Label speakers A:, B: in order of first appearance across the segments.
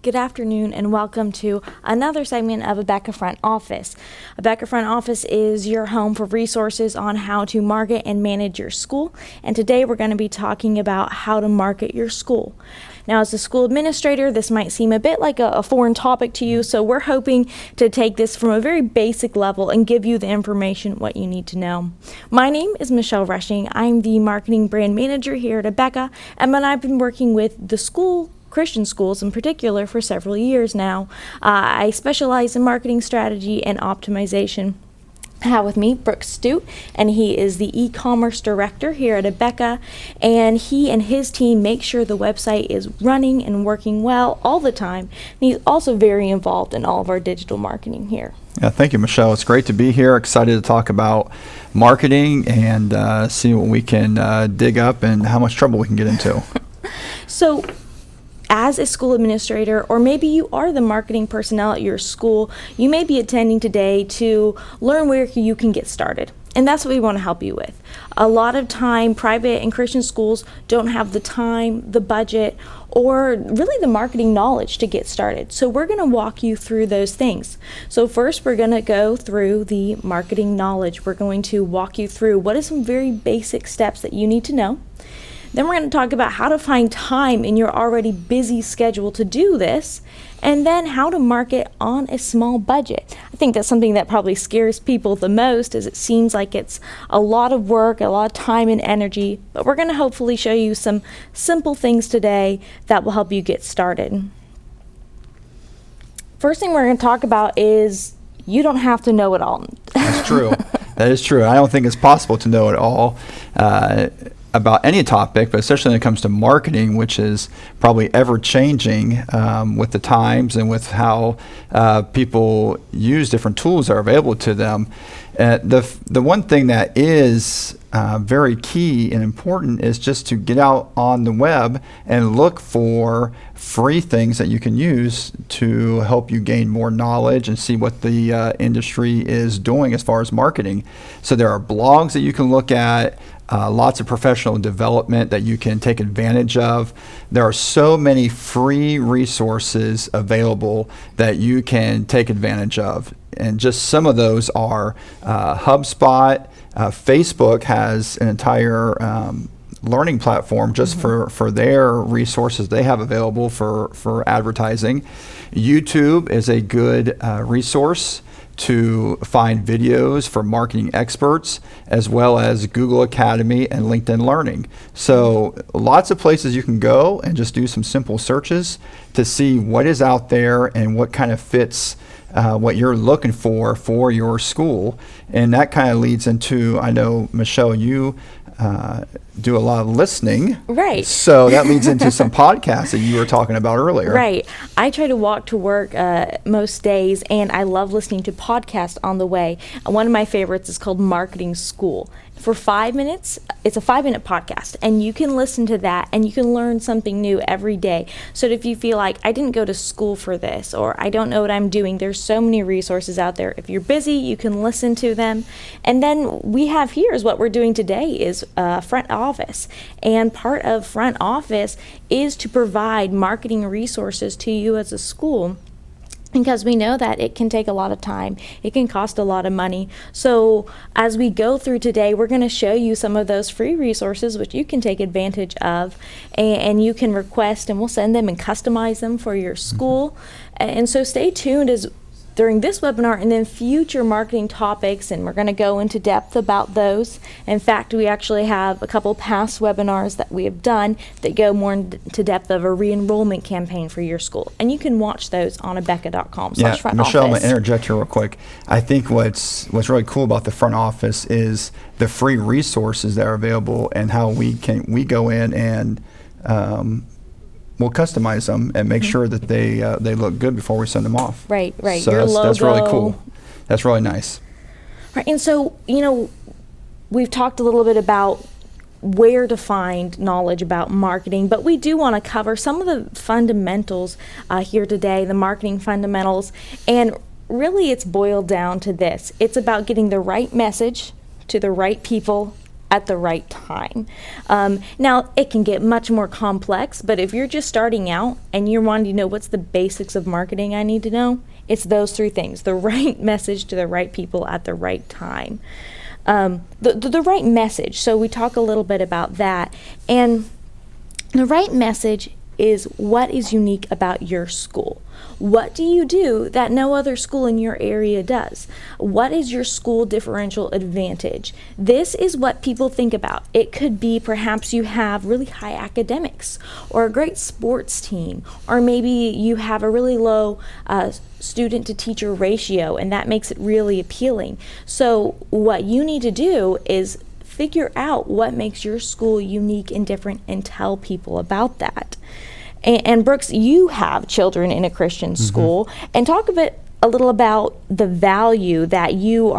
A: Good afternoon and welcome to another segment of Abeka Front Office. Abeka Front Office is your home for resources on how to market and manage your school. And today we're going to be talking about how to market your school. Now, as a school administrator, this might seem a bit like a foreign topic to you, so we're hoping to take this from a very basic level and give you the information what you need to know. My name is Michelle Rushing. I'm the marketing brand manager here at Abeka, and I've been working with the Christian schools in particular for several years now. I specialize in marketing strategy and optimization. I have with me Brooks Stoodt, and he is the e-commerce director here at Abeka, and he and his team make sure the website is running and working well all the time. And he's also very involved in all of our digital marketing here.
B: Yeah, thank you, Michelle. It's great to be here. Excited to talk about marketing and see what we can dig up and how much trouble we can get into.
A: So, as a school administrator, or maybe you are the marketing personnel at your school, you may be attending today to learn where you can get started. And that's what we want to help you with. A lot of time, private and Christian schools don't have the time, the budget, or really the marketing knowledge to get started. So we're going to walk you through those things. So first, we're going to go through the marketing knowledge. We're going to walk you through what are some very basic steps that you need to know. Then we're going to talk about how to find time in your already busy schedule to do this, and then how to market on a small budget. I think that's something that probably scares people the most, as it seems like it's a lot of work, a lot of time and energy, but we're going to hopefully show you some simple things today that will help you get started. First thing we're going to talk about is you don't have to know it all.
B: That's true. That is true. I don't think it's possible to know it all about any topic, but especially when it comes to marketing, which is probably ever changing with the times and with how people use different tools that are available to them. The one thing that is very key and important is just to get out on the web and look for free things that you can use to help you gain more knowledge and see what the industry is doing as far as marketing. So there are blogs that you can look at, lots of professional development that you can take advantage of. There are so many free resources available that you can take advantage of. And just some of those are HubSpot. Facebook has an entire learning platform just for their resources they have available for advertising. YouTube is a good resource to find videos for marketing experts, as well as Google Academy and LinkedIn Learning. So lots of places you can go and just do some simple searches to see what is out there and what kind of fits what you're looking for your school. And that kind of leads into, I know, Michelle, you do a lot of listening.
A: Right.
B: So that leads into some podcasts that you were talking about earlier.
A: Right. I try to walk to work most days, and I love listening to podcasts on the way. One of my favorites is called Marketing School. For 5 minutes, it's a 5-minute podcast, and you can listen to that, and you can learn something new every day. So if you feel like, I didn't go to school for this, or I don't know what I'm doing, there's so many resources out there. If you're busy, you can listen to them. And then we have here is what we're doing today is front office. And part of front office is to provide marketing resources to you as a school, because we know that it can take a lot of time. It can cost a lot of money. So as we go through today, we're going to show you some of those free resources which you can take advantage of, and you can request, and we'll send them and customize them for your school. And so stay tuned as during this webinar and then future marketing topics, and we're going to go into depth about those. In fact, we actually have a couple past webinars that we have done that go more into depth of a re-enrollment campaign for your school, and you can watch those on abeka.com/front office.
B: Michelle, I'm going to interject here real quick. I think what's really cool about the front office is the free resources that are available and how we go in and we'll customize them and make sure that they look good before we send them off.
A: Right.
B: So that's really cool. That's really nice.
A: Right, and so, we've talked a little bit about where to find knowledge about marketing, but we do want to cover some of the fundamentals here today, the marketing fundamentals, and really it's boiled down to this. It's about getting the right message to the right people at the right time. Now, it can get much more complex, but if you're just starting out and you're wanting to know what's the basics of marketing I need to know, it's those three things: the right message to the right people at the right time. The right message. So we talk a little bit about that. And the right message is what is unique about your school. What do you do that no other school in your area does? What is your school differential advantage? This is what people think about. It could be perhaps you have really high academics or a great sports team, or maybe you have a really low student to teacher ratio, and that makes it really appealing. So what you need to do is figure out what makes your school unique and different and tell people about that. And Brooks, you have children in a Christian school, and talk a little about the value that you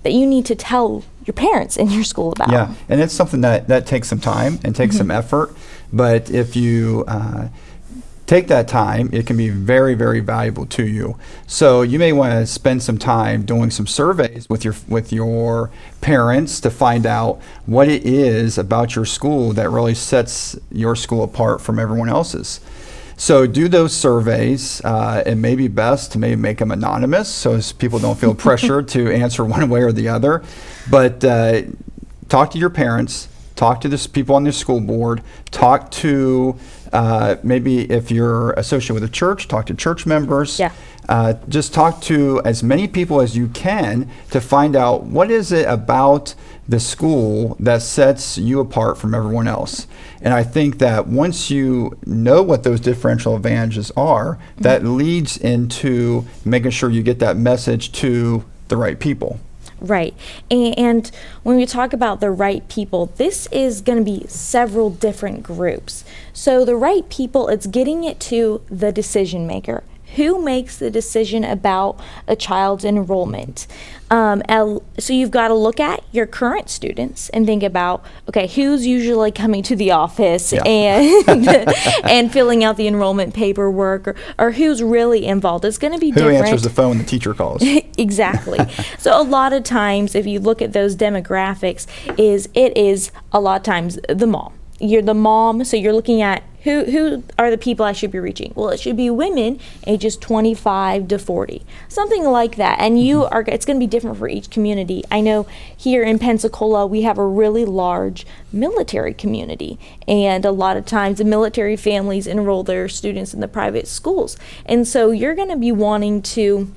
A: need to tell your parents in your school about.
B: Yeah, and it's something that takes some time and takes some effort, but if you take that time, it can be very, very valuable to you. So you may want to spend some time doing some surveys with your parents to find out what it is about your school that really sets your school apart from everyone else's. So do those surveys. It may be best to maybe make them anonymous so as people don't feel pressured to answer one way or the other. But talk to your parents, talk to the people on the school board, talk to maybe if you're associated with a church, talk to church members.
A: Yeah.
B: Just talk to as many people as you can to find out what is it about the school that sets you apart from everyone else. And I think that once you know what those differential advantages are, that leads into making sure you get that message to the right people.
A: Right. And when we talk about the right people, this is going to be several different groups. So the right people, it's getting it to the decision maker. Who makes the decision about a child's enrollment? So you've got to look at your current students and think about, okay, who's usually coming to the office and and filling out the enrollment paperwork, or who's really involved. It's going to be different.
B: Who answers the phone when the teacher calls?
A: Exactly. So a lot of times, if you look at those demographics, it is a lot of times the mom. You're the mom, so you're looking at who are the people I should be reaching. Well, it should be women ages 25 to 40, something like that. And it's going to be different for each community. I know here in Pensacola, we have a really large military community, and a lot of times the military families enroll their students in the private schools. And so you're going to be wanting to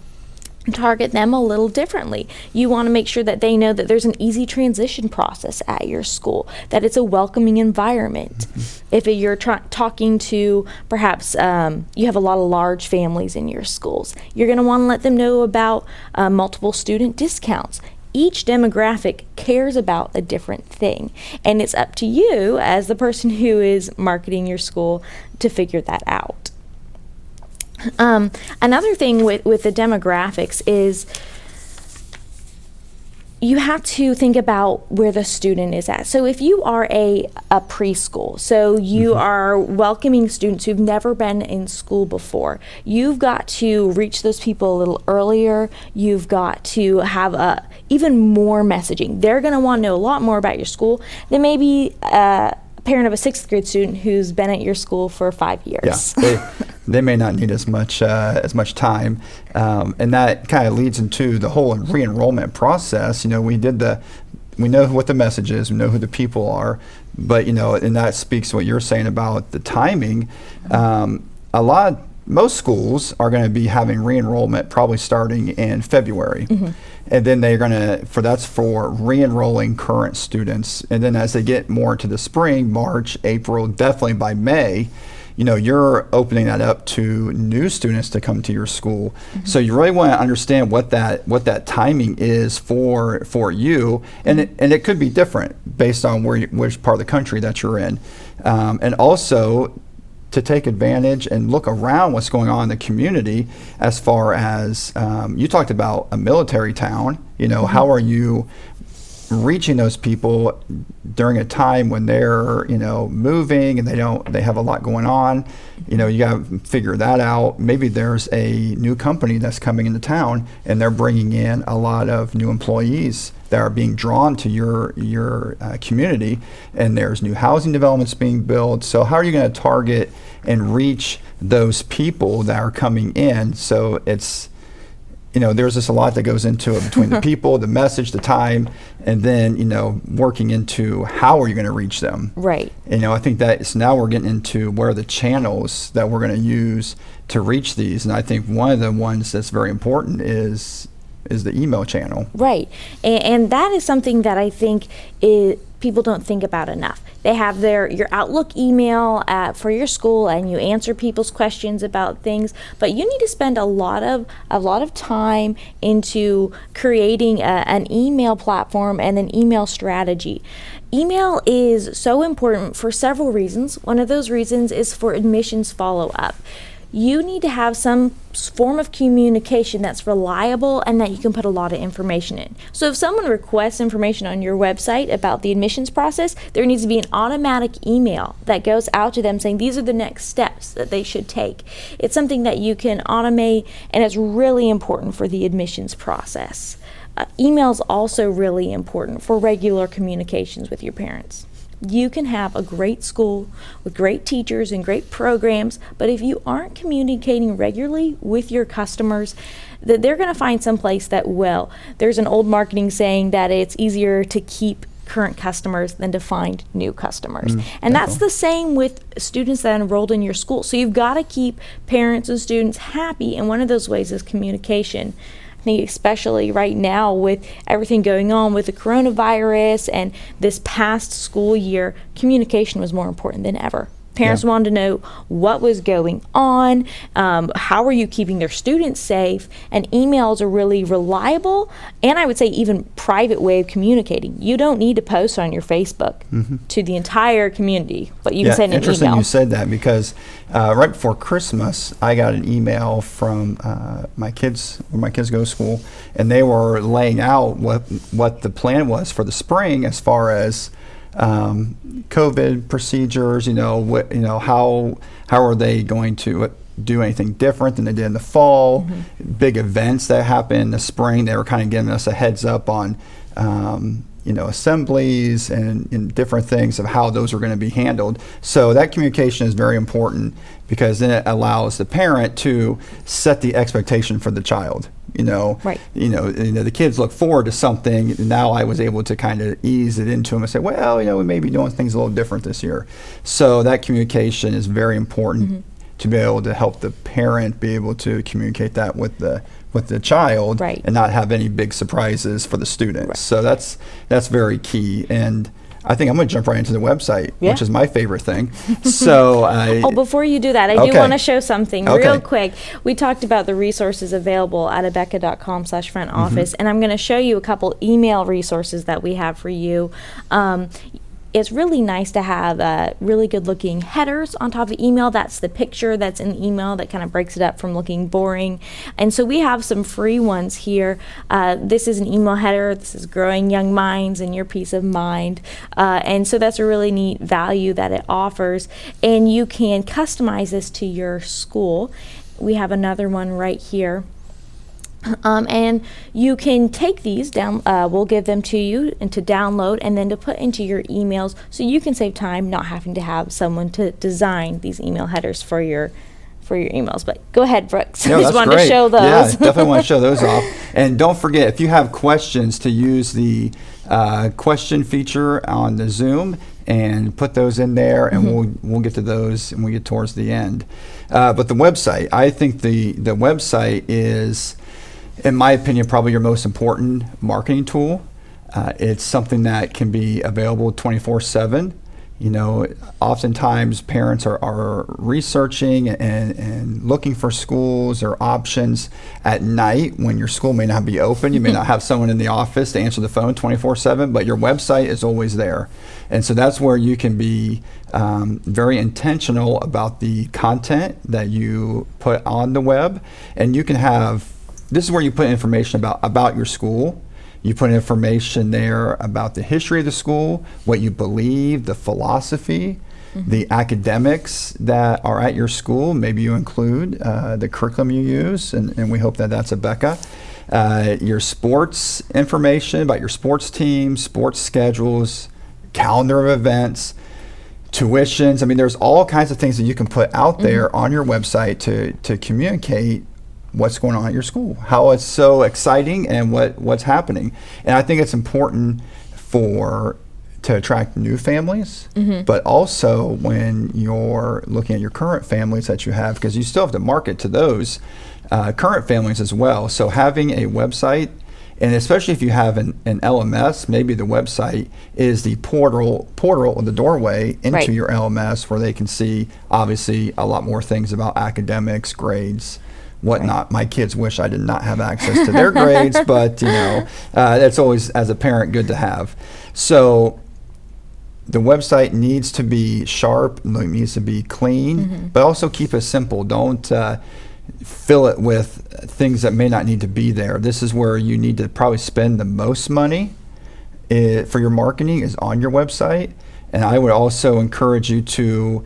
A: target them a little differently. You want to make sure that they know that there's an easy transition process at your school, that it's a welcoming environment. If you're talking to perhaps you have a lot of large families in your schools, you're going to want to let them know about multiple student discounts. Each demographic cares about a different thing, and it's up to you as the person who is marketing your school to figure that out. Another thing with the demographics is you have to think about where the student is at. So if you are a preschool, so you are welcoming students who've never been in school before, you've got to reach those people a little earlier. You've got to have even more messaging. They're going to want to know a lot more about your school than maybe a parent of a 6th grade student who's been at your school for 5 years.
B: Yeah, they may not need as much time, and that kind of leads into the whole re-enrollment process. We know what the message is, we know who the people are, but and that speaks to what you're saying about the timing. Most schools are going to be having re-enrollment probably starting in February. And then they're that's for re-enrolling current students. And then as they get more into the spring, March, April, definitely by May, you're opening that up to new students to come to your school. So you really want to understand what that timing is for you, and it could be different based on which part of the country that you're in, and also to take advantage and look around what's going on in the community as far as you talked about a military town. How are you reaching those people during a time when they're, moving and they have a lot going on. You got to figure that out. Maybe there's a new company that's coming into town and they're bringing in a lot of new employees that are being drawn to your community, and there's new housing developments being built. So how are you going to target and reach those people that are coming in? So it's, there's just a lot that goes into it between the people, the message, the time, and then, working into how are you going to reach them.
A: Right.
B: I think so now we're getting into what are the channels that we're going to use to reach these. And I think one of the ones that's very important is the email channel.
A: Right. And that is something that I think people don't think about enough. They have your Outlook email for your school, and you answer people's questions about things, but you need to spend a lot of time into creating an email platform and an email strategy. Email is so important for several reasons. One of those reasons is for admissions follow-up. You need to have some form of communication that's reliable and that you can put a lot of information in. So if someone requests information on your website about the admissions process, there needs to be an automatic email that goes out to them saying these are the next steps that they should take. It's something that you can automate, and it's really important for the admissions process. Email is also really important for regular communications with your parents. You can have a great school with great teachers and great programs, but if you aren't communicating regularly with your customers, that they're going to find someplace that will. There's an old marketing saying that it's easier to keep current customers than to find new customers. And that's the same with students that enrolled in your school. So you've got to keep parents and students happy, and one of those ways is communication. I think especially right now with everything going on with the coronavirus and this past school year, communication was more important than ever. Parents wanted to know what was going on, how are you keeping their students safe, and emails are really reliable, and I would say even private way of communicating. You don't need to post on your Facebook to the entire community, but you can send an email.
B: Interesting you said that, because right before Christmas, I got an email from my kids, where my kids go to school, and they were laying out what the plan was for the spring as far as COVID procedures, how are they going to do anything different than they did in the fall, big events that happen in the spring. They were kind of giving us a heads up on, assemblies and different things of how those are going to be handled. So that communication is very important, because then it allows the parent to set the expectation for the child.
A: Right.
B: The kids look forward to something. Now I was able to kind of ease it into them and say, well, we may be doing things a little different this year. So that communication is very important to be able to help the parent be able to communicate that with the child, and not have any big surprises for the students. Right. So that's very key. And I think I'm going to jump right into the website, which is my favorite thing. So,
A: before you do that, I do want to show something real quick. We talked about the resources available at abeka.com/front office, and I'm going to show you a couple email resources that we have for you. It's really nice to have really good looking headers on top of email. That's the picture that's in the email that kind of breaks it up from looking boring. And so we have some free ones here. This is an email header. This is Growing Young Minds and Your Peace of Mind. And so that's a really neat value that it offers. And you can customize this to your school. We have another one right here. And you can take these down, we'll give them to you and to download and then to put into your emails, so you can save time not having to have someone to design these email headers for your emails. But go ahead, Brooks.
B: No,
A: I just wanted
B: great.
A: to show those.
B: Yeah, definitely want to show those off. And don't forget, if you have questions, to use the question feature on the Zoom and put those in there, and we'll get to those when we get towards the end. But the website, I think the website is, in my opinion, probably your most important marketing tool. It's something that can be available 24/7. Oftentimes parents are researching and looking for schools or options at night when your school may not be open. You may not have someone in the office to answer the phone 24/7, but your website is always there. And so that's where you can be very intentional about the content that you put on the web. And you can have, this is where you put information about your school. You put information there about the history of the school, what you believe, the philosophy, the academics that are at your school. Maybe you include the curriculum you use, and we hope that that's Abeka. Your sports information about your sports team, sports schedules, calendar of events, tuitions. I mean, there's all kinds of things that you can put out there on your website to communicate what's going on at your school, how it's so exciting, and what's happening. And I think it's important to attract new families, but also when you're looking at your current families that you have, because you still have to market to those current families as well. So having a website, and especially if you have an LMS, maybe the website is the portal or the doorway into your LMS, where they can see obviously a lot more things about academics, grades, whatnot. My kids wish I did not have access to their grades, but that's always, as a parent, good to have. So the website needs to be sharp, it needs to be clean, but also keep it simple. Don't fill it with things that may not need to be there. This is where you need to probably spend the most money for your marketing, is on your website. And I would also encourage you to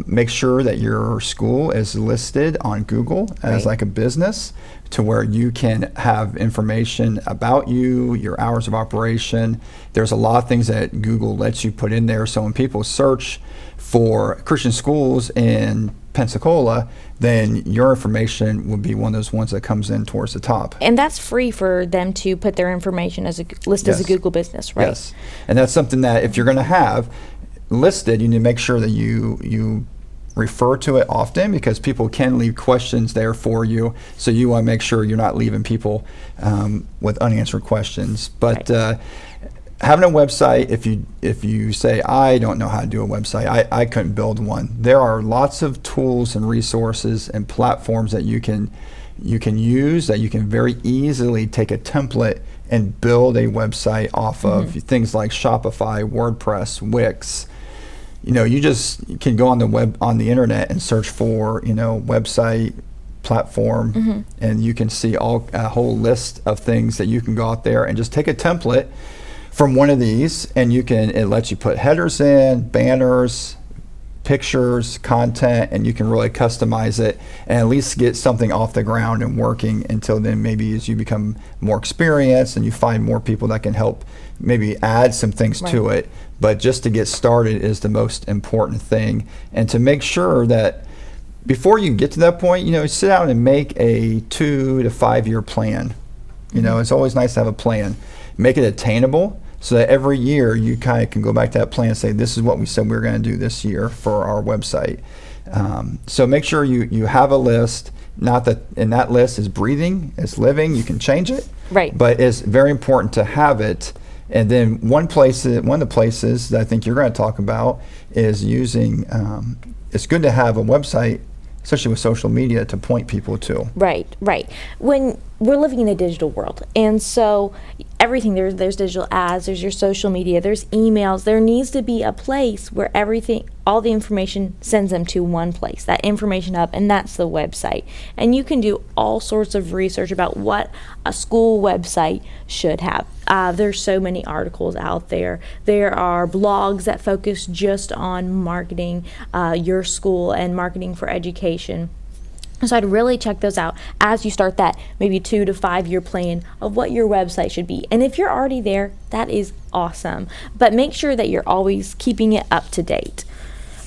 B: make sure that your school is listed on Google as like a business, to where you can have information about you, your hours of operation. There's a lot of things that Google lets you put in there. So when people search for Christian schools in Pensacola, then your information will be one of those ones that comes in towards the top.
A: And that's free for them to put their information as a as a Google business, right?
B: Yes. And that's something that if you're going to have listed, you need to make sure that you refer to it often, because people can leave questions there for you. So you want to make sure you're not leaving people with unanswered questions. But having a website, if you say, I don't know how to do a website, I couldn't build one. There are lots of tools and resources and platforms that you can use, that you can very easily take a template and build a website off of. Things like Shopify, WordPress, Wix. You just can go on the internet and search for website platform, and you can see a whole list of things that you can go out there and just take a template from one of these, and it lets you put headers in, banners, pictures, content, and you can really customize it and at least get something off the ground and working. Until then, maybe as you become more experienced and you find more people that can help maybe add some things to it. But just to get started is the most important thing. And to make sure that before you get to that point, sit down and make a 2 to 5 year plan. It's always nice to have a plan. Make it attainable, so that every year you kind of can go back to that plan and say, this is what we said we were going to do this year for our website. So make sure you have a list. Not that, and that list is breathing, it's living, you can change it.
A: Right.
B: But it's very important to have it. And then one of the places that I think you're going to talk about is using, it's good to have a website, especially with social media, to point people to.
A: Right. When we're living in a digital world, and so everything, there's digital ads, there's your social media, there's emails. There needs to be a place where all the information sends them to one place, that information up, and that's the website. And you can do all sorts of research about what a school website should have. There's so many articles out there. There are blogs that focus just on marketing your school and marketing for education. So I'd really check those out as you start that maybe 2 to 5 year plan of what your website should be. And if you're already there, that is awesome. But make sure that you're always keeping it up to date.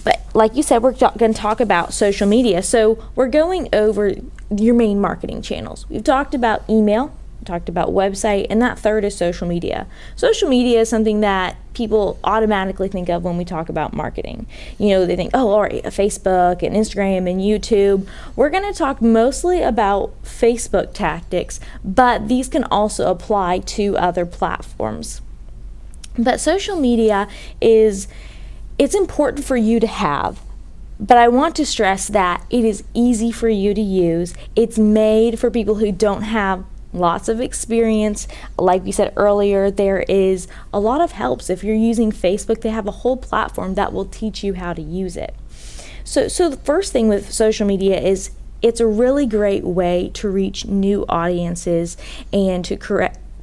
A: But like you said, we're going to talk about social media. So we're going over your main marketing channels. We've talked about email, talked about website, and that third is social media. Social media is something that people automatically think of when we talk about marketing. They think, oh, all right, Facebook and Instagram and YouTube. We're going to talk mostly about Facebook tactics, but these can also apply to other platforms. But social media it's important for you to have. But I want to stress that it is easy for you to use. It's made for people who don't have lots of experience. Like we said earlier, there is a lot of helps. If you're using Facebook, they have a whole platform that will teach you how to use it. So the first thing with social media is it's a really great way to reach new audiences and to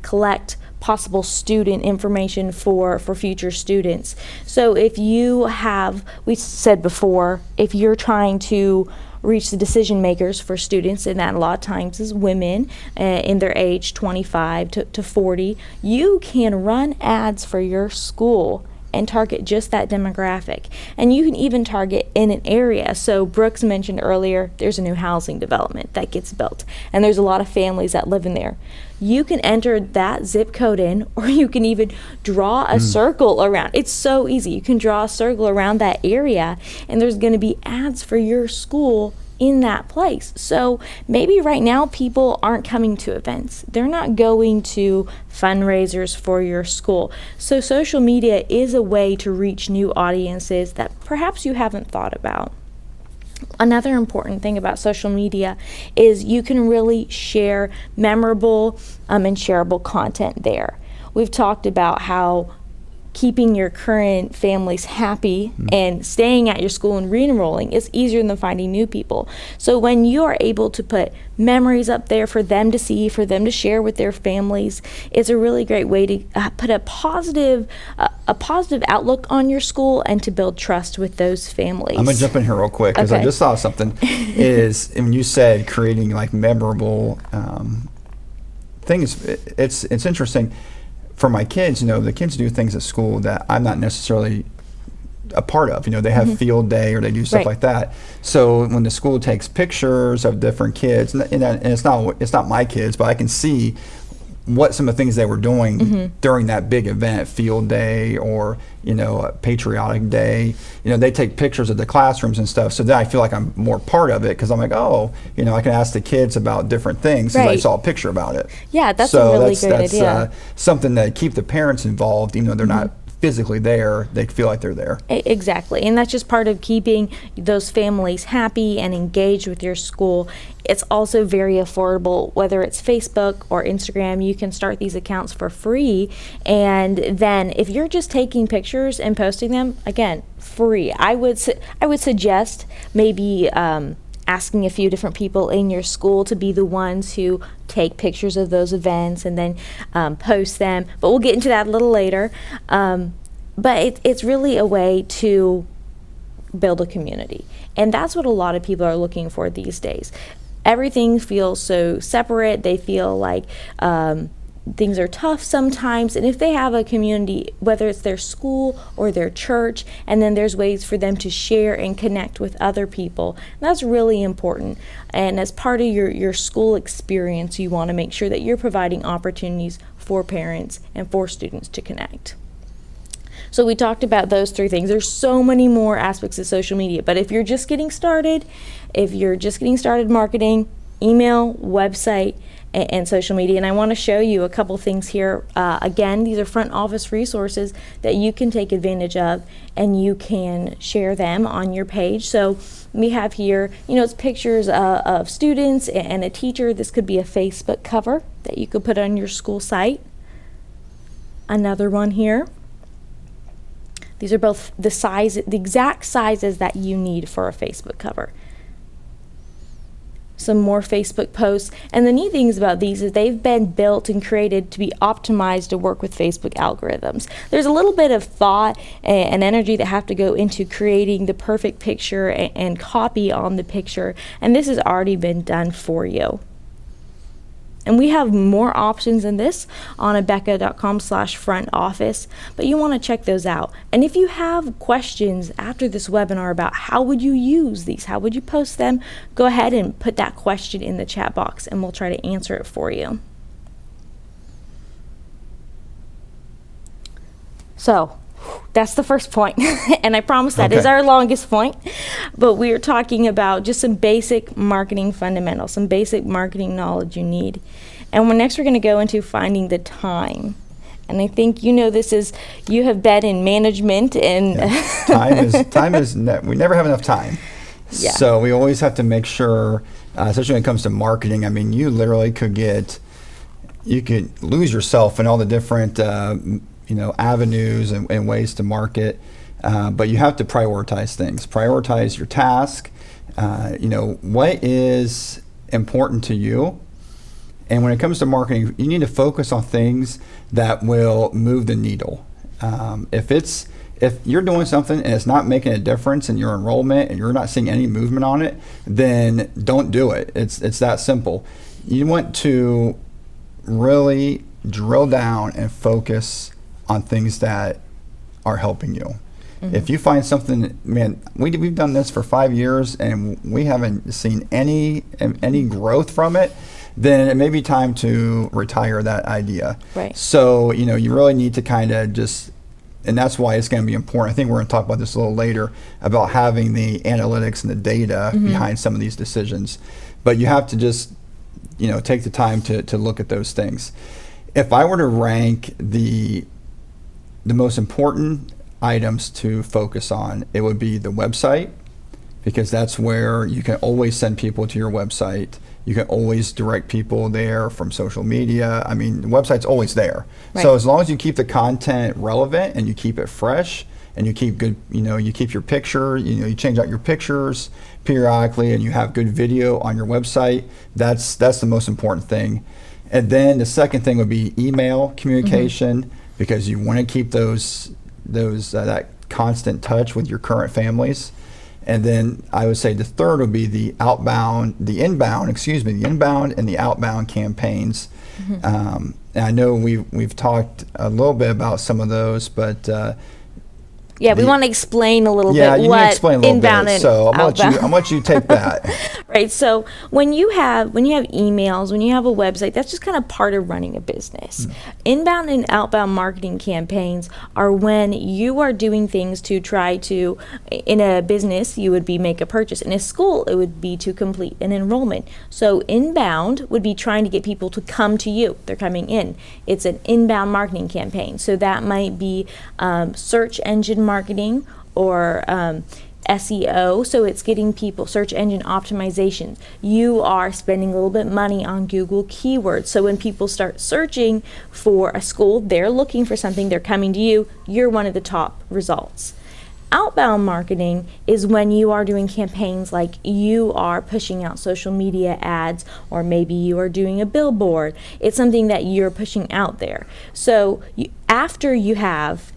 A: collect possible student information for future students. So if you have, we said before, if you're trying to reach the decision makers for students, and that a lot of times is women in their age 25 to 40, you can run ads for your school and target just that demographic. And you can even target in an area. So Brooks mentioned earlier, there's a new housing development that gets built, and there's a lot of families that live in there. You can enter that zip code in, or you can even draw a circle around. It's so easy. You can draw a circle around that area, and there's going to be ads for your school in that place. So maybe right now people aren't coming to events. They're not going to fundraisers for your school. So social media is a way to reach new audiences that perhaps you haven't thought about. Another important thing about social media is you can really share memorable and shareable content there. We've talked about how keeping your current families happy and staying at your school and re-enrolling is easier than finding new people. So when you are able to put memories up there for them to see, for them to share with their families, it's a really great way to put a positive outlook on your school and to build trust with those families.
B: I'm gonna jump in here real quick because I just saw something. Is when you said creating like memorable things, it's interesting. For my kids, the kids do things at school that I'm not necessarily a part of. They have field day or they do stuff like that. So when the school takes pictures of different kids, and it's not my kids, but I can see what some of the things they were doing during that big event, field day or a patriotic day. They take pictures of the classrooms and stuff. So then I feel like I'm more part of it because I'm like, I can ask the kids about different things because I saw a picture about it.
A: Yeah, that's a really great idea.
B: Something that keep the parents involved, even though they're not physically there, they feel like they're there.
A: Exactly, and that's just part of keeping those families happy and engaged with your school. It's also very affordable, whether it's Facebook or Instagram. You can start these accounts for free, and then if you're just taking pictures and posting them, again, free. I would suggest maybe asking a few different people in your school to be the ones who take pictures of those events and then post them. But we'll get into that a little later. But it's really a way to build a community. And that's what a lot of people are looking for these days. Everything feels so separate. They feel like things are tough sometimes, and if they have a community, whether it's their school or their church, and then there's ways for them to share and connect with other people, that's really important. And as part of your school experience, you want to make sure that you're providing opportunities for parents and for students to connect. So we talked about those three things. There's so many more aspects of social media, but if you're just getting started marketing, email, website, and social media. And I want to show you a couple things here. Again, these are front office resources that you can take advantage of, and you can share them on your page. So we have here, it's pictures of students and a teacher. This could be a Facebook cover that you could put on your school site. Another one here. These are both the exact sizes that you need for a Facebook cover. Some more Facebook posts. And the neat things about these is they've been built and created to be optimized to work with Facebook algorithms. There's a little bit of thought and energy that have to go into creating the perfect picture and copy on the picture, and this has already been done for you. And we have more options than this on abeka.com/front office, but you want to check those out. And if you have questions after this webinar about how would you use these, how would you post them, go ahead and put that question in the chat box and we'll try to answer it for you. So that's the first point. And I promise that is our longest point. But we are talking about just some basic marketing fundamentals, some basic marketing knowledge you need. And next we're going to go into finding the time. And I think you have been in management and we never have enough time. Yeah. So we always have to make sure, especially when it comes to marketing, you literally you could lose yourself in all the different avenues and ways to market, but you have to prioritize things. Prioritize your task. What is important to you,
B: And when it comes to marketing, you need to focus on things that will move the needle. If you're doing something and it's not making a difference in your enrollment and you're not seeing any movement on it, then don't do it. It's that simple. You want to really drill down and focus on things that are helping you. If you find something, man, we've done this for 5 years and we haven't seen any growth from it, then it may be time to retire that idea.
A: Right.
B: So, you really need to kind of just, and that's why it's going to be important. I think we're going to talk about this a little later about having the analytics and the data behind some of these decisions. But you have to just, take the time to look at those things. If I were to rank the most important items to focus on, it would be the website, because that's where you can always send people to your website. You can always direct people there from social media. I mean, the website's always there. Right. So as long as you keep the content relevant and you keep it fresh and you keep good, you keep your picture, you change out your pictures periodically and you have good video on your website, that's the most important thing. And then the second thing would be email communication, because you want to keep that constant touch with your current families. And then I would say the third would be the inbound and the outbound campaigns. And I know we've talked a little bit about some of those, but
A: we want to explain a little bit
B: you
A: what
B: need to explain a little
A: inbound
B: bit.
A: and
B: So
A: outbound.
B: I'll let you take that.
A: Right. So when you have emails, when you have a website, that's just kind of part of running a business. Inbound and outbound marketing campaigns are when you are doing things to try to, in a business, you would be make a purchase. In a school, it would be to complete an enrollment. So inbound would be trying to get people to come to you. They're coming in. It's an inbound marketing campaign. So that might be search engine marketing or SEO, so it's getting people, search engine optimization. You are spending a little bit money on Google keywords, so when people start searching for a school, they're looking for something, they're coming to you, you're one of the top results. Outbound marketing is when you are doing campaigns like you are pushing out social media ads, or maybe you are doing a billboard. It's something that you're pushing out there. So after you have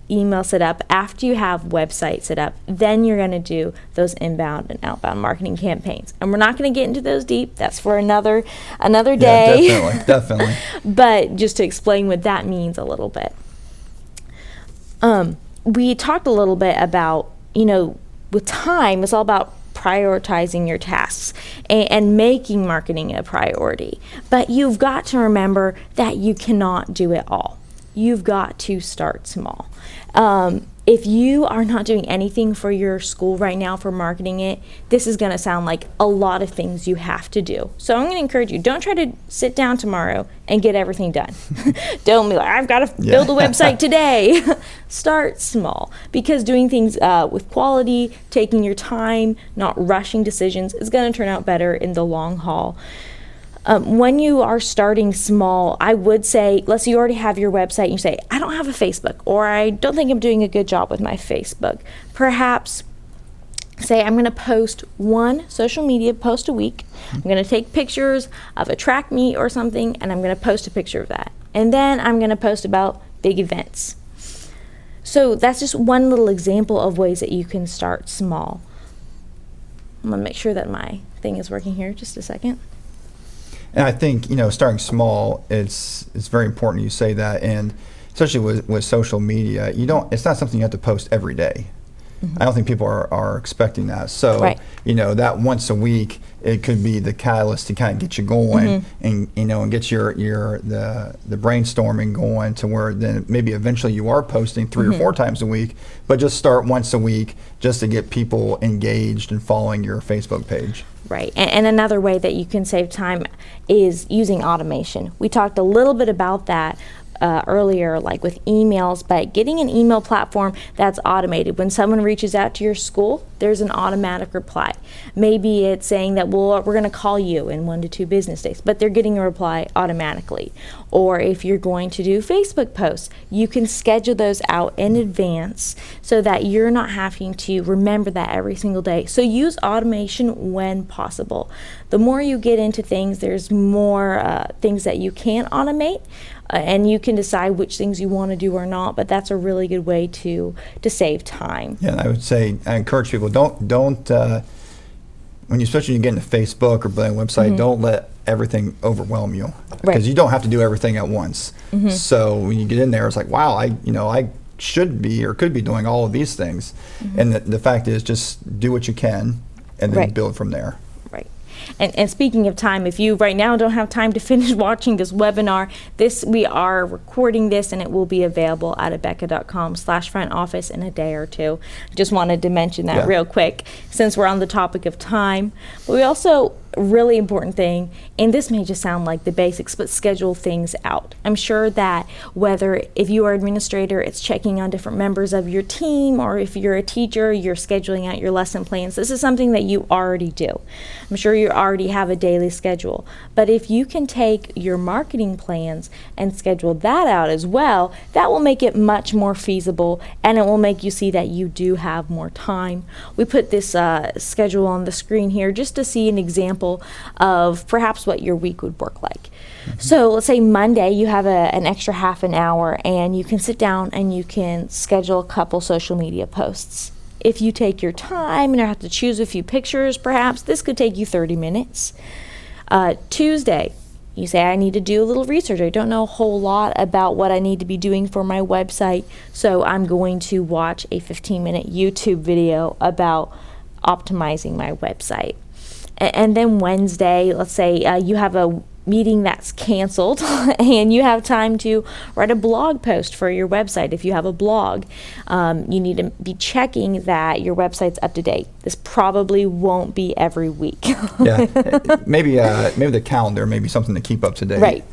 A: email set up, after you have website set up, then you're going to do those inbound and outbound marketing campaigns. And we're not going to get into those deep. That's for another day.
B: Yeah, definitely.
A: But just to explain what that means a little bit. We talked a little bit about, with time, it's all about prioritizing your tasks and making marketing a priority. But you've got to remember that you cannot do it all. You've got to start small. If you are not doing anything for your school right now for marketing it, this is going to sound like a lot of things you have to do. So I'm going to encourage you, don't try to sit down tomorrow and get everything done. Don't be like, I've got to build a website today. Start small, because doing things with quality, taking your time, not rushing decisions is going to turn out better in the long haul. When you are starting small, I would say, let's say you already have your website and you say, I don't have a Facebook, or I don't think I'm doing a good job with my Facebook. Perhaps say I'm going to post one social media post a week. I'm going to take pictures of a track meet or something, and I'm going to post a picture of that. And then I'm going to post about big events. So that's just one little example of ways that you can start small. I'm going to make sure that my thing is working here. Just a second.
B: And I think, starting small, it's very important you say that, and especially with social media, it's not something you have to post every day. I don't think people are expecting that. So,
A: right.
B: That once a week, it could be the catalyst to kind of get you going and, and get the brainstorming going to where then maybe eventually you are posting 3 or 4 times a week, but just start once a week just to get people engaged and following your Facebook page.
A: Right. And another way that you can save time is using automation. We talked a little bit about that. earlier, like with emails, but getting an email platform that's automated. When someone reaches out to your school, there's an automatic reply. Maybe it's saying that, well, we're going to call you in 1 to 2 business days, but they're getting a reply automatically. Or if you're going to do Facebook posts, you can schedule those out in advance so that you're not having to remember that every single day. So use automation when possible. The more you get into things, there's more things that you can automate. And you can decide which things you want to do or not, but that's a really good way to save time.
B: Yeah, and I would say, I encourage people, don't when you, especially when you get into Facebook or building a website, don't let everything overwhelm you, because you don't have to do everything at once. So when you get in there, it's like, wow, I should be or could be doing all of these things. And the fact is, just do what you can and then build from there.
A: Right. And speaking of time, if you right now don't have time to finish watching this webinar, we are recording this and it will be available at abeka.com/front office in a day or two. Just wanted to mention that real quick since we're on the topic of time. But we also, really important thing, and this may just sound like the basics, but schedule things out. I'm sure that whether if you are an administrator, it's checking on different members of your team, or if you're a teacher, you're scheduling out your lesson plans. This is something that you already do. I'm sure you already have a daily schedule, but if you can take your marketing plans and schedule that out as well, that will make it much more feasible, and it will make you see that you do have more time. We put this schedule on the screen here just to see an example of perhaps what your week would work like. So let's say Monday you have an extra half an hour and you can sit down and you can schedule a couple social media posts. If you take your time and you have to choose a few pictures, perhaps this could take you 30 minutes. Tuesday, you say, I need to do a little research. I don't know a whole lot about what I need to be doing for my website, so I'm going to watch a 15-minute YouTube video about optimizing my website. And then Wednesday, let's say you have a meeting that's canceled and you have time to write a blog post for your website. If you have a blog, you need to be checking that your website's up to date. This probably won't be every week.
B: Maybe the calendar may be something to keep up to date.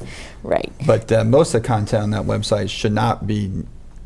A: Right.
B: But most of the content on that website should not be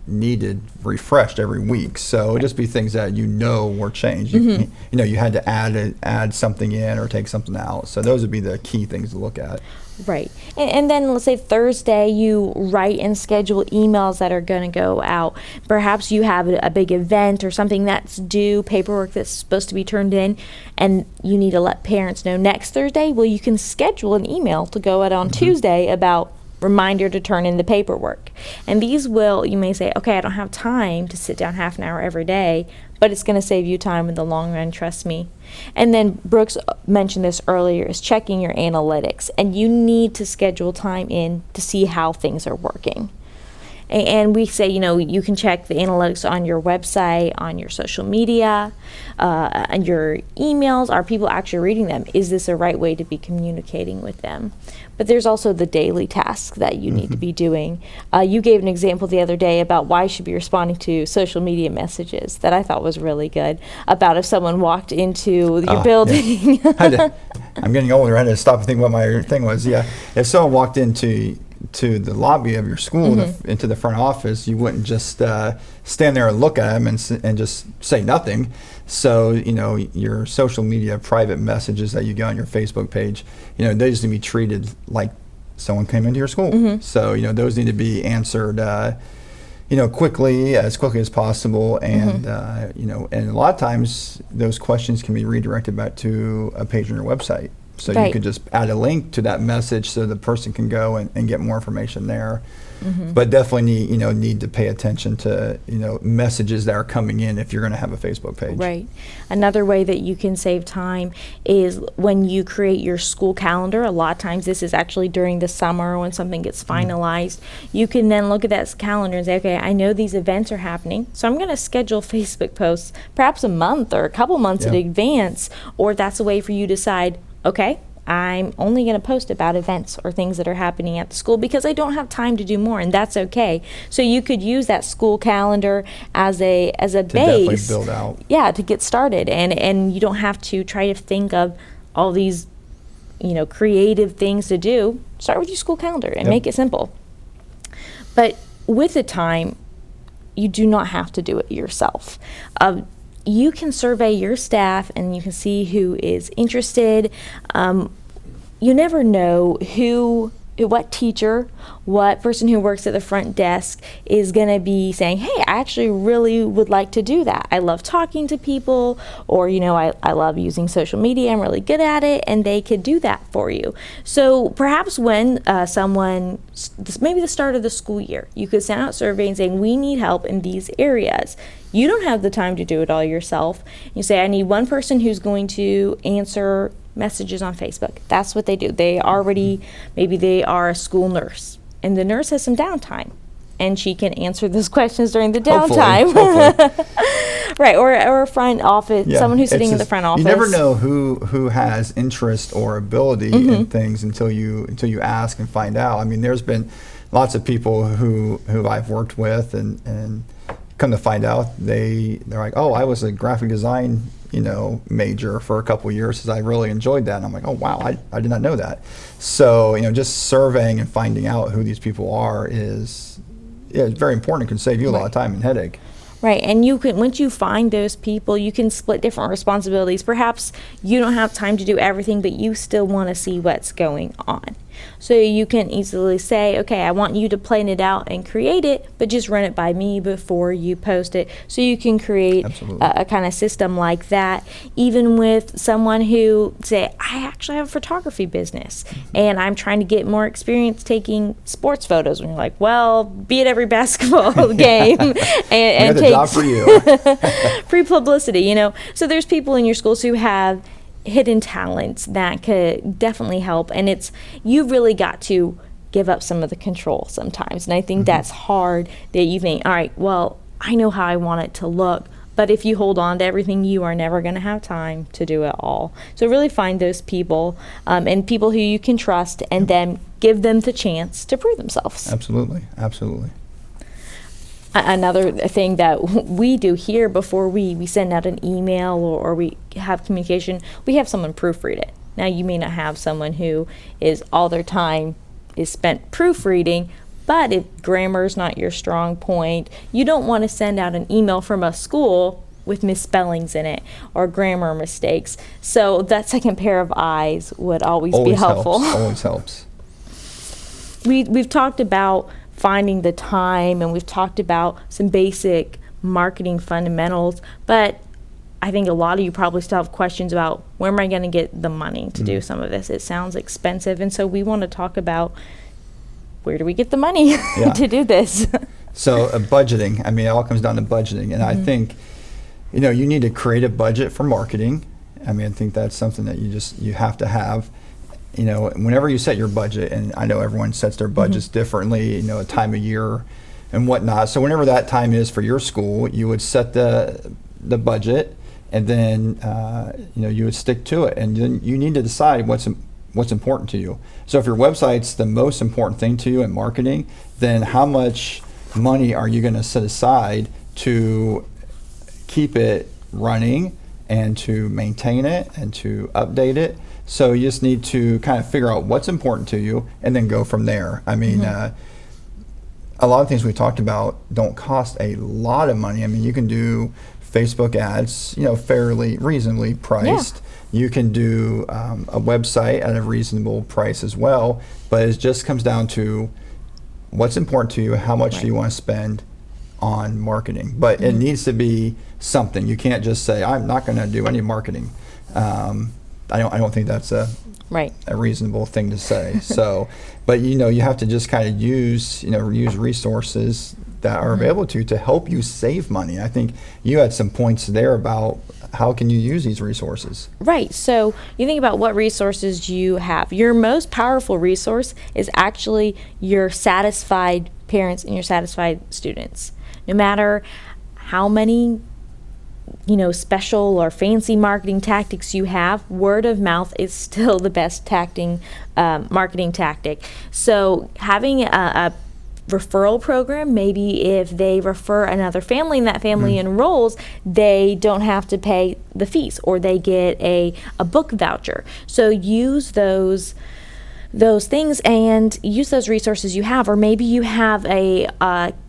B: needed refreshed every week, so it'll just be things that were changed. You had to add something in or take something out, so those would be the key things to look at.
A: Right. And then let's say Thursday you write and schedule emails that are going to go out. Perhaps you have a big event or something that's due, paperwork that's supposed to be turned in, and you need to let parents know next Thursday. Well, you can schedule an email to go out on Tuesday about reminder to turn in the paperwork. And these will, you may say, okay, I don't have time to sit down half an hour every day, but it's going to save you time in the long run, trust me. And then Brooks mentioned this earlier, is checking your analytics. And you need to schedule time in to see how things are working. And we say, you can check the analytics on your website, on your social media, and your emails. Are people actually reading them? Is this a right way to be communicating with them? But there's also the daily tasks that you need to be doing. You gave an example the other day about why you should be responding to social media messages that I thought was really good, about if someone walked into your building.
B: Yeah. I'm getting older. I had to stop and think what my thing was. Yeah, if someone walked into the lobby of your school, into the front office, you wouldn't just stand there and look at them and just say nothing. So your social media private messages that you get on your Facebook page, they just need to be treated like someone came into your school. So those need to be answered quickly as possible, and and a lot of times those questions can be redirected back to a page on your website. So you could just add a link to that message so the person can go and get more information there. But definitely need to pay attention to messages that are coming in if you're going to have a Facebook page.
A: Right. Another way that you can save time is when you create your school calendar. A lot of times this is actually during the summer when something gets finalized. You can then look at that calendar and say, okay, I know these events are happening, so I'm going to schedule Facebook posts perhaps a month or a couple months in advance. Or that's a way for you to decide, okay, I'm only going to post about events or things that are happening at the school because I don't have time to do more, and that's okay. So you could use that school calendar as a base.
B: Definitely build out.
A: Yeah, to get started, and you don't have to try to think of all these, creative things to do. Start with your school calendar and make it simple. But with the time, you do not have to do it yourself. You can survey your staff and you can see who is interested. You never know what teacher, what person who works at the front desk is going to be saying, hey, I actually really would like to do that. I love talking to people, or, I love using social media. I'm really good at it, and they could do that for you. So perhaps when maybe the start of the school year, you could send out surveys saying, we need help in these areas. You don't have the time to do it all yourself. You say, I need one person who's going to answer messages on Facebook. That's what they do. Maybe they are a school nurse, and the nurse has some downtime, and she can answer those questions during the downtime.
B: Hopefully.
A: Right, or a front office, someone who's sitting in the front office.
B: You never know who has interest or ability in things until you ask and find out. I mean, there's been lots of people who I've worked with, and come to find out they're like, oh, I was a graphic design major for a couple of years because I really enjoyed that. And I'm like, oh wow, I did not know that. So just surveying and finding out who these people are is very important. It can save you a lot of time and headache.
A: Right, and you can, once you find those people, you can split different responsibilities. Perhaps you don't have time to do everything, but you still want to see what's going on. So you can easily say, okay, I want you to plan it out and create it, but just run it by me before you post it. So you can create a kind of system like that. Even with someone who say, I actually have a photography business and I'm trying to get more experience taking sports photos. And you're like, well, be at every basketball game and take
B: job for you.
A: free publicity, So there's people in your schools who have hidden talents that could definitely help, and you've really got to give up some of the control sometimes. And I think that's hard, that you think, all right, well, I know how I want it to look, but if you hold on to everything, you are never going to have time to do it all. So really find those people, and people who you can trust, and then give them the chance to prove themselves.
B: Absolutely.
A: Another thing that we do here before we send out an email or we have communication, we have someone proofread it. Now, you may not have someone who is all their time is spent proofreading, but if grammar is not your strong point, you don't want to send out an email from a school with misspellings in it or grammar mistakes. So that second pair of eyes would always be helpful.
B: Always helps.
A: We've talked about finding the time, and we've talked about some basic marketing fundamentals, but I think a lot of you probably still have questions about where am I going to get the money to do some of this. It sounds expensive, and so we want to talk about where do we get the money to do this.
B: So budgeting, I mean, it all comes down to budgeting, and I think you need to create a budget for marketing. I mean, I think that's something that you have to have. Whenever you set your budget, and I know everyone sets their budgets differently, a time of year and whatnot. So whenever that time is for your school, you would set the budget, and then you would stick to it. And then you need to decide what's important to you. So if your website's the most important thing to you in marketing, then how much money are you going to set aside to keep it running and to maintain it and to update it? So you just need to kind of figure out what's important to you and then go from there. I mean, a lot of things we talked about don't cost a lot of money. I mean, you can do Facebook ads, fairly reasonably priced. Yeah. You can do a website at a reasonable price as well, but it just comes down to what's important to you, how much do you want to spend on marketing. But it needs to be something. You can't just say, I'm not going to do any marketing. I don't think that's a reasonable thing to say. So, but you have to just kind of use resources that are available to help you save money. I think you had some points there about how can you use these resources. Right.
A: So you think about what resources you have. Your most powerful resource is actually your satisfied parents and your satisfied students. No matter how many special or fancy marketing tactics you have, word of mouth is still the best marketing tactic. So having a referral program, maybe if they refer another family and that family enrolls, they don't have to pay the fees, or they get a book voucher. So use those those things and use those resources you have. Or maybe you have a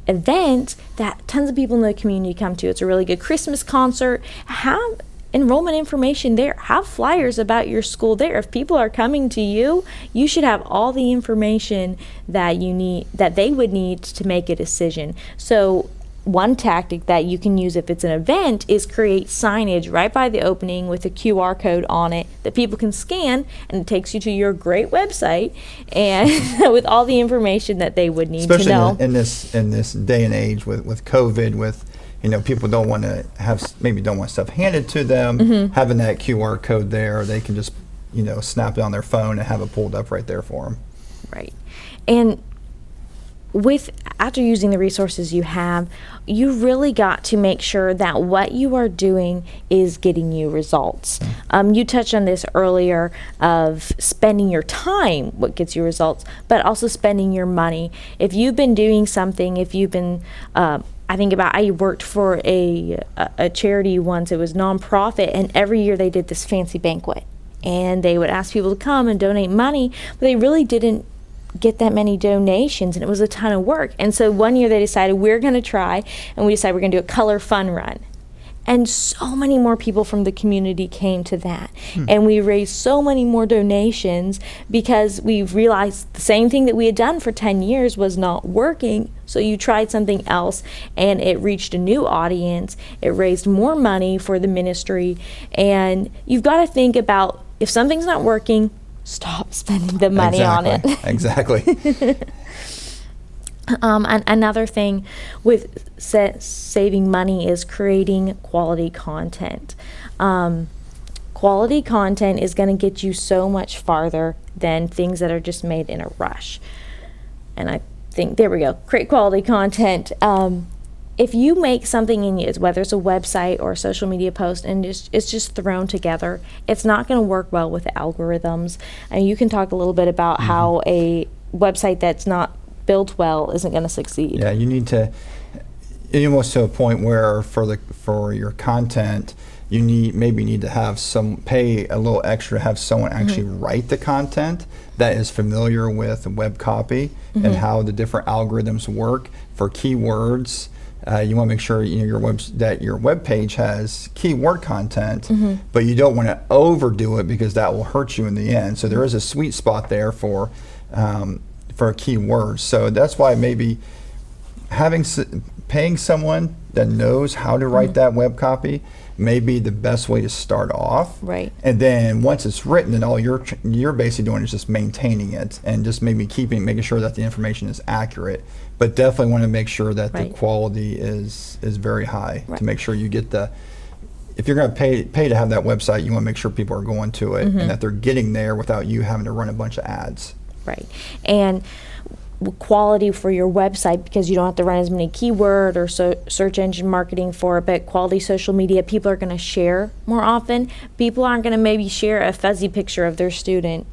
A: event that tons of people in the community come to. It's a really good Christmas concert. Have enrollment information there. Have flyers about your school there. If people are coming to you, you should have all the information that you need, that they would need to make a decision. So one tactic that you can use if it's an event is create signage right by the opening with a QR code on it that people can scan, and it takes you to your great website and with all the information that they would need to know.
B: Especially in this day and age with COVID, with people don't want to have, maybe don't want stuff handed to them. Having that QR code there, they can just snap it on their phone and have it pulled up right there for them.
A: Right. And after using the resources you have, you really got to make sure that what you are doing is getting you results. You touched on this earlier of spending your time, what gets you results, but also spending your money. If you've been doing something, if you've been, I worked for a charity once. It was nonprofit, and every year they did this fancy banquet, and they would ask people to come and donate money, but they really didn't get that many donations, and it was a ton of work. And so one year they decided we're going to try, and we decided we're going to do a color fun run. And so many more people from the community came to that. And we raised so many more donations because we realized the same thing that we had done for 10 years was not working. So you tried something else, and it reached a new audience. It raised more money for the ministry. And you've got to think about, if something's not working, stop spending the money on it.
B: Exactly.
A: And another thing with saving money is creating quality content. Quality content is going to get you so much farther than things that are just made in a rush. And I think, there we go, create quality content. If you make something in you, whether it's a website or a social media post, and it's just thrown together, it's not going to work well with algorithms. And you can talk a little bit about how a website that's not built well isn't going to succeed.
B: Yeah, you need to, almost to a point where for your content, you need to have pay a little extra to have someone actually write the content that is familiar with web copy and how the different algorithms work for keywords. You want to make sure that your web page has keyword content, but you don't want to overdo it because that will hurt you in the end. So there is a sweet spot there for keywords. So that's why maybe paying someone that knows how to write that web copy may be the best way to start off.
A: Right.
B: And then once it's written, and all you're basically doing is just maintaining it and just making sure that the information is accurate. But definitely want to make sure that the quality is very high to make sure you get if you're going to pay to have that website, you want to make sure people are going to it and that they're getting there without you having to run a bunch of ads.
A: Right. And quality for your website, because you don't have to run as many keyword or search engine marketing for it, but quality social media, people are going to share more often. People aren't going to maybe share a fuzzy picture of their student,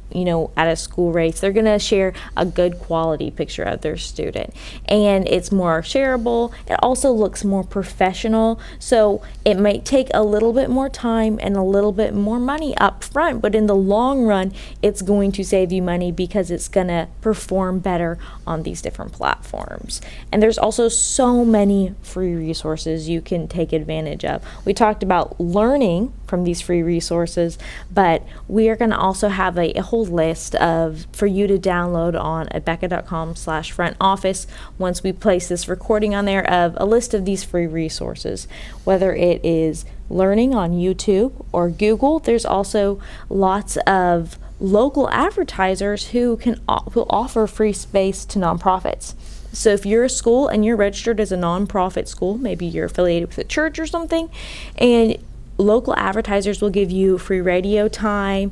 A: at a school race. They're going to share a good quality picture of their student, and it's more shareable. It also looks more professional, so it might take a little bit more time and a little bit more money up front, but in the long run, it's going to save you money because it's going to perform better on these different platforms. And there's also so many free resources you can take advantage of. We talked about learning from these free resources, but we are going to also have a whole list for you to download on abeka.com/front office once we place this recording on there, of a list of these free resources, whether it is learning on YouTube or Google. There's also lots of local advertisers who offer free space to nonprofits. So if you're a school and you're registered as a nonprofit school, maybe you're affiliated with a church or something, and local advertisers will give you free radio time,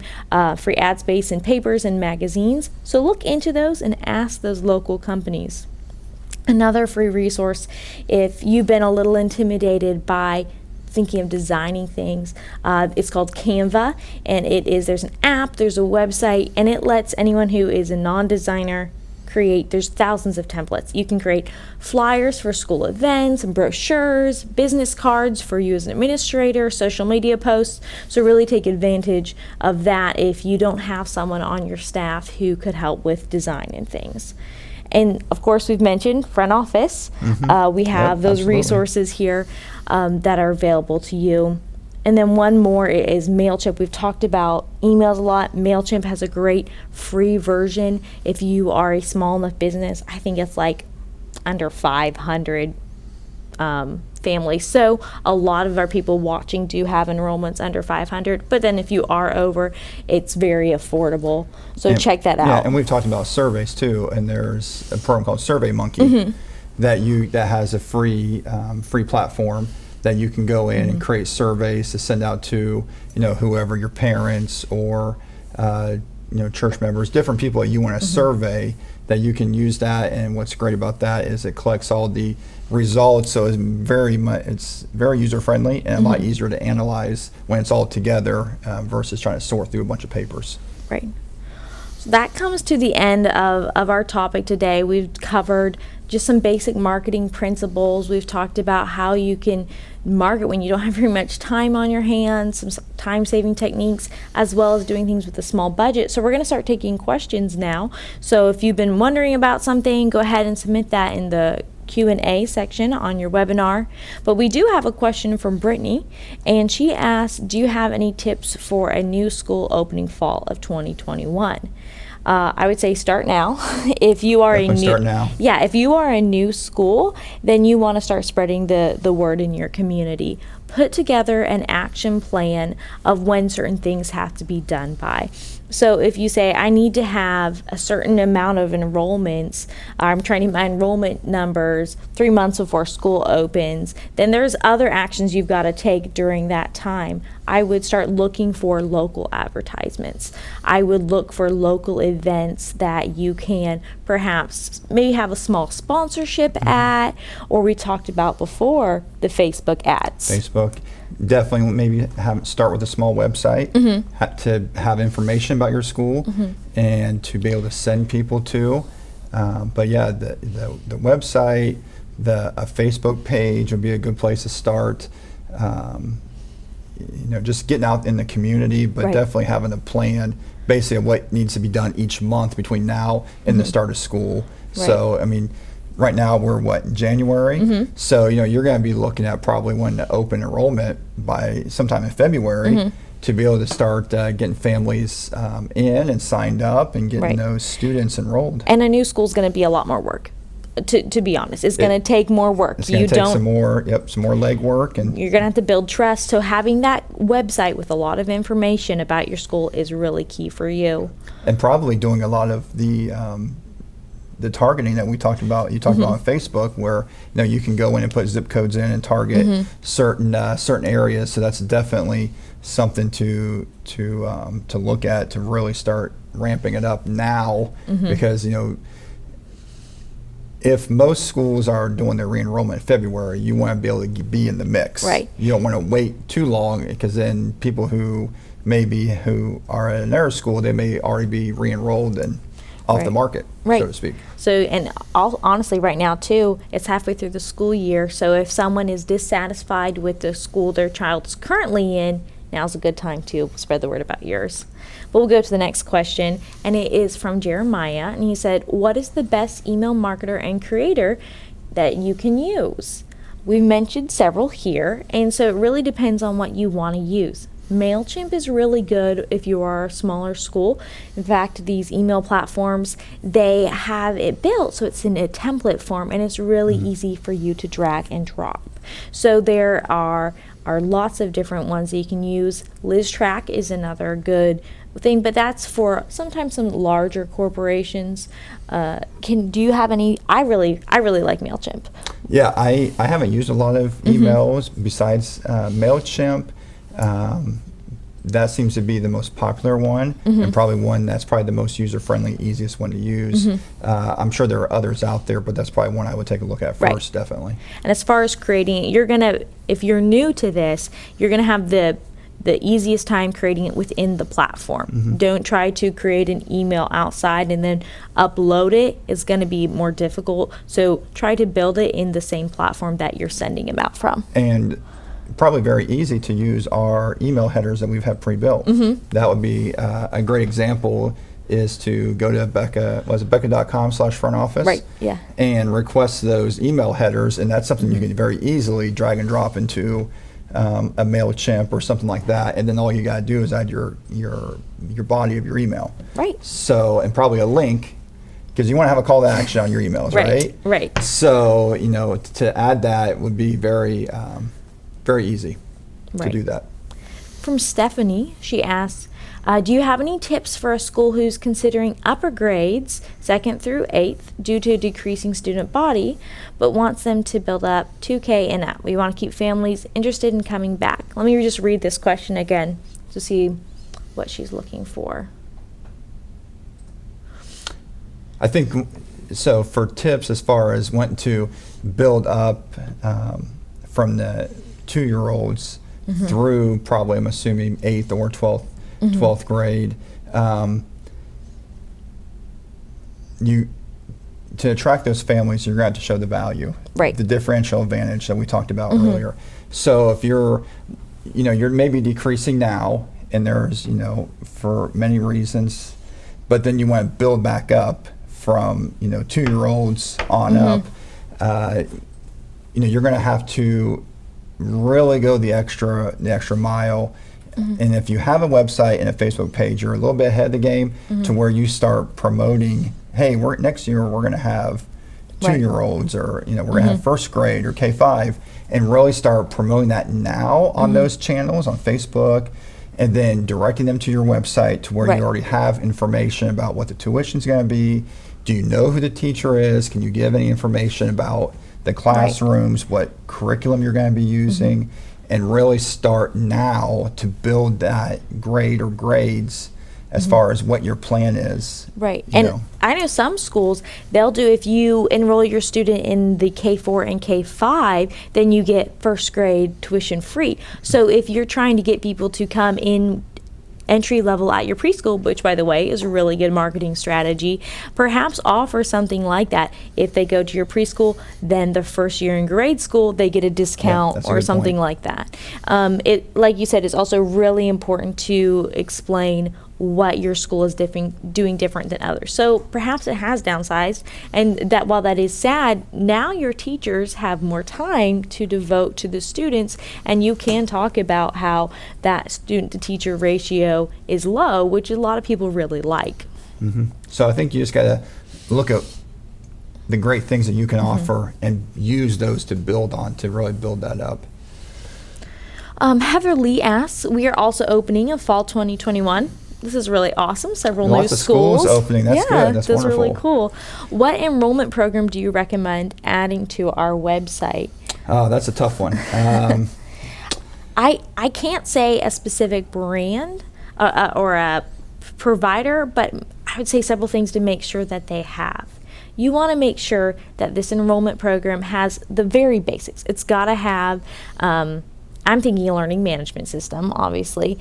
A: free ad space in papers and magazines. So look into those and ask those local companies. Another free resource, if you've been a little intimidated by thinking of designing things, it's called Canva, and there's an app, there's a website, and it lets anyone who is a non-designer create, there's thousands of templates. You can create flyers for school events, brochures, business cards for you as an administrator, social media posts. So really take advantage of that if you don't have someone on your staff who could help with design and things. And of course, we've mentioned front office. We have those
B: absolutely.
A: resources here that are available to you. And then one more is MailChimp. We've talked about emails a lot. MailChimp has a great free version if you are a small enough business. I think it's like under 500 families. So a lot of our people watching do have enrollments under 500. But then if you are over, it's very affordable. So check that out.
B: Yeah, and we've talked about surveys too. And there's a program called SurveyMonkey that has a free platform that you can go in and create surveys to send out to, whoever, your parents or, church members, different people that you want to survey, that you can use that. And what's great about that is it collects all the results. So it's very user friendly and a lot easier to analyze when it's all together versus trying to sort through a bunch of papers.
A: Right. So that comes to the end of our topic today. We've covered just some basic marketing principles. We've talked about how you can market when you don't have very much time on your hands, some time-saving techniques, as well as doing things with a small budget. So we're going to start taking questions now. So if you've been wondering about something, go ahead and submit that in the Q&A section on your webinar. But we do have a question from Brittany, and she asked, do you have any tips for a new school opening fall of 2021? I would say start now. If you are if you are a new school, then you want to start spreading the word in your community. Put together an action plan of when certain things have to be done by. So if you say, I need to have a certain amount of enrollments, I'm trying to hit my enrollment numbers 3 months before school opens, then there's other actions you've got to take during that time. I would start looking for local advertisements. I would look for local events that you can perhaps maybe have a small sponsorship at, or we talked about before, the Facebook ads.
B: Facebook. Definitely maybe start with a small website to have information about your school and to be able to send people to. But yeah, the website, a Facebook page would be a good place to start. Just getting out in the community, but definitely having a plan basically of what needs to be done each month between now and the start of school. So, I mean, right now we're in January, so you're going to be looking at probably when to open enrollment by sometime in February to be able to start getting families in and signed up and getting those students enrolled.
A: And a new school is going to be a lot more work. To be honest, it's going to take more work.
B: It's going to take some more legwork, and
A: you're going to have to build trust. So having that website with a lot of information about your school is really key for you.
B: And probably doing a lot of the targeting that we talked about. You talked about on Facebook, where you can go in and put zip codes in and target certain areas. So that's definitely something to look at, to really start ramping it up now, because if most schools are doing their re-enrollment in February, you want to be able to be in the mix.
A: Right.
B: You don't want to wait too long, because then people who are at another school, they may already be re-enrolled and off the market, so to speak.
A: So, and honestly, right now too, it's halfway through the school year. So if someone is dissatisfied with the school their child's currently in, now's a good time to spread the word about yours. But we'll go to the next question, and it is from Jeremiah, and he said, what is the best email marketer and creator that you can use? We've mentioned several here, and so it really depends on what you want to use. MailChimp is really good if you are a smaller school. In fact, these email platforms, they have it built so it's in a template form, and it's really easy for you to drag and drop. So there are lots of different ones that you can use. LizTrack is another good thing, but that's for sometimes some larger corporations. Do you have any? I really like MailChimp.
B: Yeah, I haven't used a lot of emails besides MailChimp. That seems to be the most popular one, and probably one that's probably the most user-friendly, easiest one to use. I'm sure there are others out there, but that's probably one I would take a look at first, definitely.
A: And as far as creating, if you're new to this, you're gonna have the the easiest time creating it within the platform. Don't try to create an email outside and then upload it. It's going to be more difficult. So try to build it in the same platform that you're sending them out from.
B: And probably very easy to use our email headers that we've had pre-built. That would be a great example is to go to Abeka, was it Abeka.com/front office?
A: Right, yeah.
B: And request those email headers, and that's something you can very easily drag and drop into a MailChimp or something like that, and then all you got to do is add your body of your email.
A: Right.
B: So, and probably a link, because you want to have a call to action on your emails, right?
A: Right.
B: So, to add that would be very, very easy to do that.
A: From Stephanie, she asks, do you have any tips for a school who's considering upper grades, 2nd through 8th, due to decreasing student body, but wants them to build up 2K and up? We want to keep families interested in coming back. Let me just read this question again to see what she's looking for.
B: I think, so for tips as far as when to build up from the 2-year-olds through probably, I'm assuming, 8th or 12th grade, to attract those families, you're going to have to show the value,
A: right?
B: The differential advantage that we talked about earlier. So if you're maybe decreasing now, and there's, for many reasons, but then you want to build back up from, 2-year-olds on up, you're going to have to really go the extra mile. And if you have a website and a Facebook page, you're a little bit ahead of the game to where you start promoting, hey, next year we're going to have 2-year-olds, or we're going to have 1st grade or K-5, and really start promoting that now on those channels on Facebook, and then directing them to your website to where you already have information about what the tuition is going to be. Do you know who the teacher is? Can you give any information about the classrooms, what curriculum you're going to be using? And really start now to build that grade or grades as far as what your plan is.
A: Right. And I know some schools, they'll do, if you enroll your student in the K4 and K5, then you get 1st grade tuition free. So if you're trying to get people to come in entry level at your preschool, which by the way is a really good marketing strategy, perhaps offer something like that. If they go to your preschool, then the 1st year in grade school they get a discount or something like that. It, like you said, is also really important to explain what your school is doing different than others. So perhaps it has downsized, and that while that is sad, now your teachers have more time to devote to the students, and you can talk about how that student to teacher ratio is low, which a lot of people really like.
B: So I think you just got to look at the great things that you can offer and use those to build on, to really build that up.
A: Heather Lee asks, we are also opening in fall 2021. This is really awesome. Several
B: Lots
A: new
B: of schools opening. That's good. That's wonderful.
A: Really cool. What enrollment program do you recommend adding to our website?
B: Oh, that's a tough one.
A: I can't say a specific brand or a provider, but I would say several things to make sure that they have. You want to make sure that this enrollment program has the very basics. It's got to have I'm thinking a learning management system, obviously.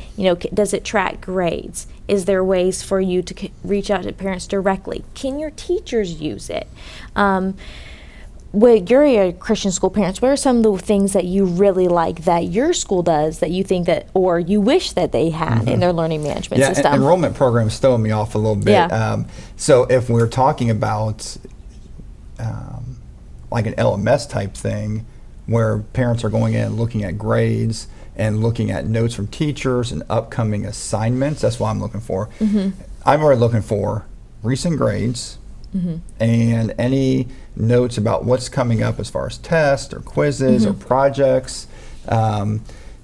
A: Does it track grades? Is there ways for you to reach out to parents directly? Can your teachers use it? Well, you're a Christian school parents. What are some of the things that you really like that your school does that you think that, or you wish that they had in their learning management system?
B: Enrollment programs throw me off a little bit. So if we're talking about like an LMS type thing, where parents are going in and looking at grades and looking at notes from teachers and upcoming assignments, that's what I'm looking for. I'm already looking for recent grades and any notes about what's coming up as far as tests or quizzes or projects. I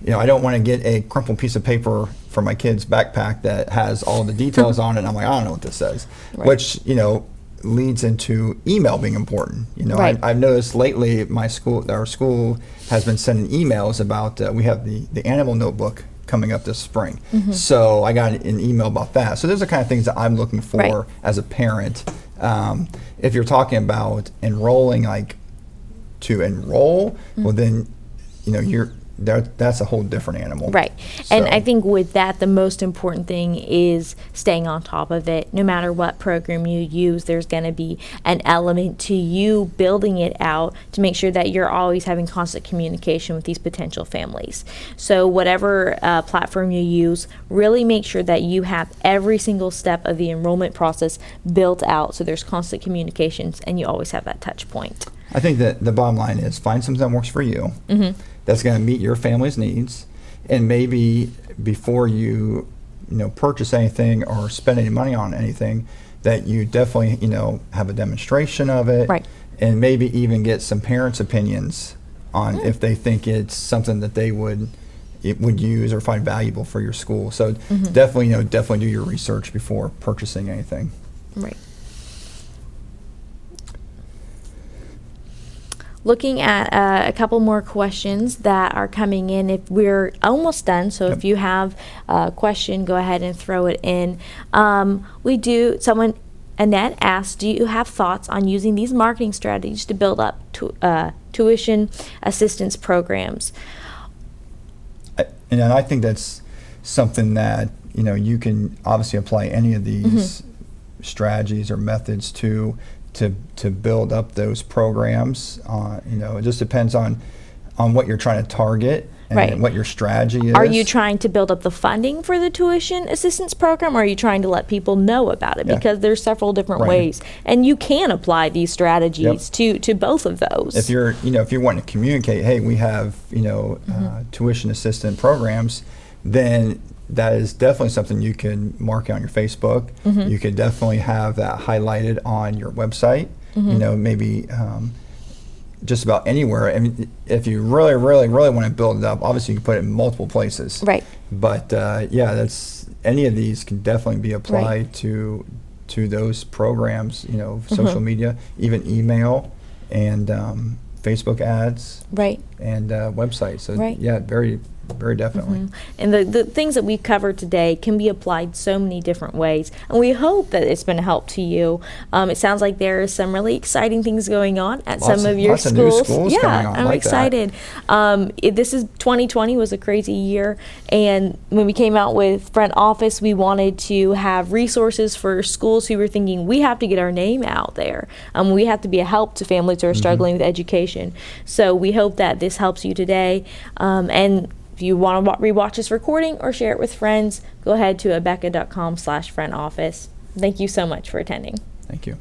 B: don't want to get a crumpled piece of paper for my kid's backpack that has all the details on it, and I'm like, I don't know what this says, which, leads into email being important. I've noticed lately our school has been sending emails about we have the animal notebook coming up this spring. So I got an email about that. So those are the kind of things that I'm looking for as a parent. If you're talking about enrolling, like to enroll, well then you're that's a whole different animal.
A: Right. And
B: So-
A: I think with that, the most important thing is staying on top of it. No matter what program you use, there's going to be an element to you building it out to make sure that you're always having constant communication with these potential families. So whatever platform you use, really make sure that you have every single step of the enrollment process built out so there's constant communications and you always have that touch point.
B: I think that the bottom line is find something that works for you. That's going to meet your family's needs, and maybe before you purchase anything or spend any money on anything, that you definitely have a demonstration of it,
A: Right.
B: and maybe even get some parents' opinions on if they think it's something that they would use or find valuable for your school. So definitely do your research before purchasing anything.
A: Right. Looking at a couple more questions that are coming in. If we're almost done, so if you have a question, go ahead and throw it in. Annette asked, do you have thoughts on using these marketing strategies to build up tuition assistance programs?
B: And I think that's something that you can obviously apply any of these strategies or methods to build up those programs. It just depends on what you're trying to target and
A: Right.
B: what your strategy is.
A: Are you trying to build up the funding for the tuition assistance program, or are you trying to let people know about it?
B: Yeah.
A: Because there's several different
B: Right.
A: ways, and you can apply these strategies to both of those.
B: If you're wanting to communicate, hey, we have tuition assistant programs, then that is definitely something you can market on your Facebook. You could definitely have that highlighted on your website. Maybe just about anywhere. I mean, if you really, really, really want to build it up, obviously you can put it in multiple places.
A: Right.
B: But that's any of these can definitely be applied to those programs. Social media, even email, and Facebook ads.
A: Right.
B: And websites. So
A: Right.
B: yeah, very, very definitely.
A: And the things that we've covered today can be applied so many different ways, and we hope that it's been a help to you. It sounds like there are some really exciting things going on at some of your
B: lots of
A: schools.
B: new schools
A: Yeah,
B: coming on.
A: I'm
B: Like
A: excited. This is 2020 was a crazy year, and when we came out with Front Office, we wanted to have resources for schools who were thinking we have to get our name out there. We have to be a help to families who are struggling with education. So we hope that this helps you today, and if you want to rewatch this recording or share it with friends, go ahead to abeka.com/front office. Thank you so much for attending.
B: Thank you.